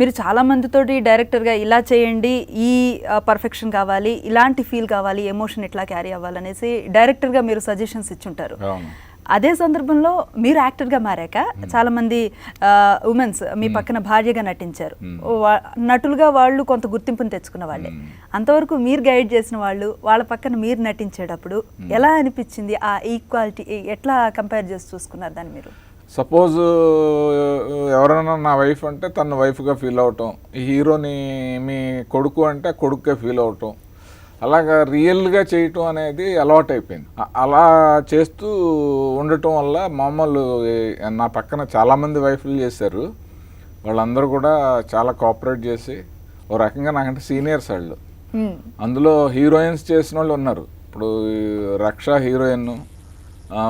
మీరు చాలా మందితోటి డైరెక్టర్గా ఇలా చేయండి, ఈ పర్ఫెక్షన్ కావాలి, ఇలాంటి ఫీల్ కావాలి, ఎమోషన్ ఇట్లా క్యారీ అవ్వాలనేసి డైరెక్టర్గా మీరు సజెషన్స్ ఇచ్చుంటారు. అదే సందర్భంలో మీరు యాక్టర్గా మారాక చాలామంది ఉమెన్స్ మీ పక్కన భార్యగా నటించారు. నటులుగా వాళ్ళు కొంత గుర్తింపుని తెచ్చుకున్న వాళ్ళే. అంతవరకు మీరు గైడ్ చేసిన వాళ్ళు వాళ్ళ పక్కన మీరు నటించేటప్పుడు ఎలా అనిపించింది? ఆ ఈక్వాలిటీ ఎట్లా కంపేర్ చేసి చూసుకున్నారు దాన్ని మీరు? సపోజ్ ఎవరైనా నా వైఫ్ అంటే తన వైఫ్గా ఫీల్ అవటం, హీరోని మీ కొడుకు అంటే కొడుకుగా ఫీల్ అవటం, అలాగా రియల్గా చేయటం అనేది అలవాటు అయిపోయింది. అలా చేస్తూ ఉండటం వల్ల మామూలు నా పక్కన చాలామంది వైఫ్లు చేశారు. వాళ్ళందరూ కూడా చాలా కోఆపరేట్ చేసి ఓ రకంగా నాకంటే సీనియర్స్ వాళ్ళు. అందులో హీరోయిన్స్ చేసిన వాళ్ళు ఉన్నారు. ఇప్పుడు రక్ష హీరోయిన్,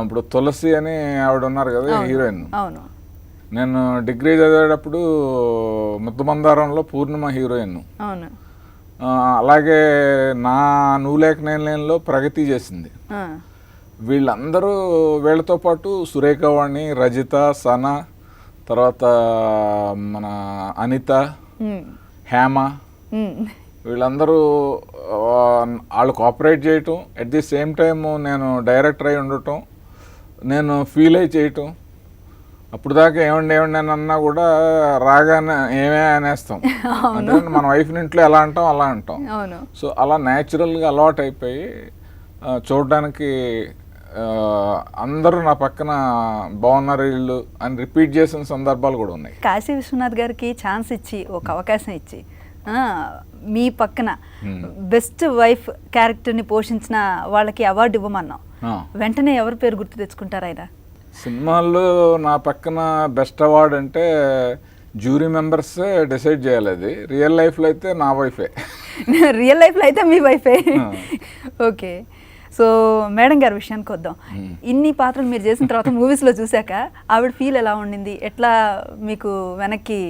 ఇప్పుడు తులసి అని ఆవిడ ఉన్నారు కదా హీరోయిన్. నేను డిగ్రీ చదివేటప్పుడు ముద్దమందారంలో పూర్ణిమ హీరోయిన్. అలాగే నా నువ్వు లేక నేను లేనిలో ప్రగతి చేసింది. వీళ్ళందరూ వీళ్ళతో పాటు సురేఖవాణి, రజిత, సన, తర్వాత మన అనిత, హేమ, వీళ్ళందరూ వాళ్ళు కోఆపరేట్ చేయటం, అట్ ది సేమ్ టైం నేను డైరెక్టర్ అయి ఉండటం, నేను ఫీల్ అయి చేయటం. అప్పుడు దాకా ఏమండి అని అన్నా కూడా రాగానే ఏమే అనేస్తాం. అంటే మన వైఫ్ ఇంట్లో ఎలా అంటాం అలా అంటాం. సో అలా న్యాచురల్గా అలవాటు అయిపోయి చూడడానికి అందరూ నా పక్కన బాగున్నారు వీళ్ళు అని రిపీట్ చేసిన సందర్భాలు కూడా ఉన్నాయి. కాశీ విశ్వనాథ్ గారికి ఛాన్స్ ఇచ్చి ఒక అవకాశం ఇచ్చి మీ పక్కన బెస్ట్ వైఫ్ క్యారెక్టర్ని పోషించిన వాళ్ళకి అవార్డు ఇవ్వమన్నాం. వెంటనే ఎవరి పేరు గుర్తు తెచ్చుకుంటారు ఆయన? సినిమాల్లో నా పక్కన బెస్ట్ అవార్డ్ అంటే జ్యూరీ మెంబర్సే డిసైడ్ చేయాలి. అది రియల్ లైఫ్లో అయితే నా వైఫే. రియల్ లైఫ్లో అయితే మీ వైఫే. ఓకే. సో మేడం గారి విషయానికి వద్దాం. ఇన్ని పాత్రలు మీరు చేసిన తర్వాత మూవీస్లో చూశాక ఆవిడ ఫీల్ ఎలా ఉండింది? ఎట్లా మీకు వెనక్కి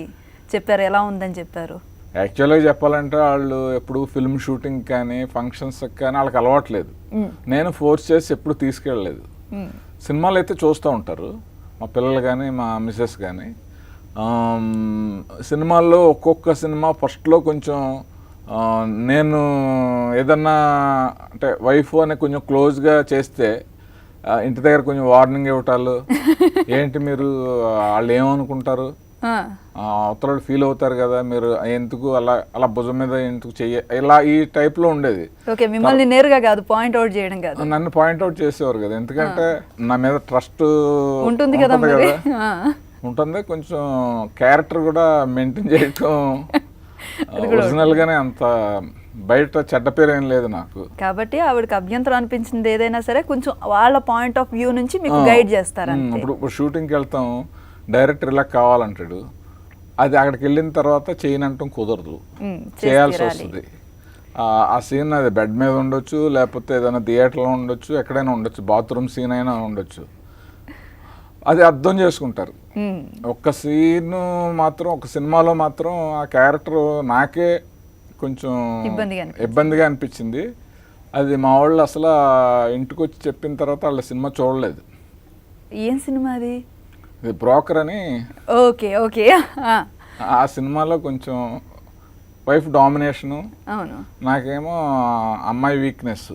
చెప్పారు, ఎలా ఉందని చెప్పారు? యాక్చువల్గా చెప్పాలంటే వాళ్ళు ఎప్పుడు ఫిల్మ్ షూటింగ్ కానీ ఫంక్షన్స్కి కానీ వాళ్ళకి అలవాట్లేదు. నేను ఫోర్స్ చేసి ఎప్పుడు తీసుకెళ్ళలేదు. సినిమాలు అయితే చూస్తూ ఉంటారు మా పిల్లలు కానీ మా మిసెస్ కానీ. సినిమాల్లో ఒక్కొక్క సినిమా ఫస్ట్లో కొంచెం నేను ఏదన్నా అంటే వైఫ్ అని కొంచెం క్లోజ్గా చేస్తే ఇంటి దగ్గర కొంచెం వార్నింగ్ ఇవ్వటాలు, ఏంటి మీరు వాళ్ళు ఏమనుకుంటారు, అవతల ఫీల్ అవుతారు కదా, మీరు ఎందుకు అలా అలా భుజం మీద ఎందుకు ఇలా ఈ టైప్లో ఉండేది. మిమ్మల్ని నేరుగా కాదు, పాయింట్ అవుట్ చేయడం కాదు, నన్ను పాయింట్ అవుట్ చేసేవారు కదా. ఎందుకంటే నా మీద ట్రస్ట్ ఉంటుంది కదా, ఉంటుంది. కొంచెం క్యారెక్టర్ కూడా మెయింటైన్ చేయటం ఒరిజినల్ గానే, అంత బయట చెడ్డ పేరు ఏం లేదు నాకు. కాబట్టి ఆవిడకి అభ్యంతరం అనిపించింది ఏదైనా సరే కొంచెం వాళ్ళ పాయింట్ ఆఫ్ వ్యూ నుంచి మీకు గైడ్ చేస్తారు. ఇప్పుడు షూటింగ్కి వెళ్తాం, డైరెక్టర్ ఇలా కావాలంటాడు, అది అక్కడికి వెళ్ళిన తర్వాత చేయనంటాం కుదరదు, చేయాల్సి వస్తుంది. ఆ సీన్ అది బెడ్ మీద ఉండొచ్చు, లేకపోతే ఏదైనా థియేటర్లో ఉండొచ్చు, ఎక్కడైనా ఉండొచ్చు, బాత్రూమ్ సీన్ అయినా ఉండొచ్చు. అది అర్థం చేసుకుంటారు. ఒక్క సీన్ మాత్రం, ఒక సినిమాలో మాత్రం ఆ క్యారెక్టర్ నాకే కొంచెం ఇబ్బందిగా అనిపించింది. అది మా వాళ్ళు అసలు ఇంటికి వచ్చి చెప్పిన తర్వాత వాళ్ళ సినిమా చూడలేదు. ఏం సినిమా అది? బ్రోకర్ అని. Okay okay. ఆ సినిమాలో కొంచెం వైఫ్ డామినేషను, నాకేమో అమ్మాయి వీక్నెస్.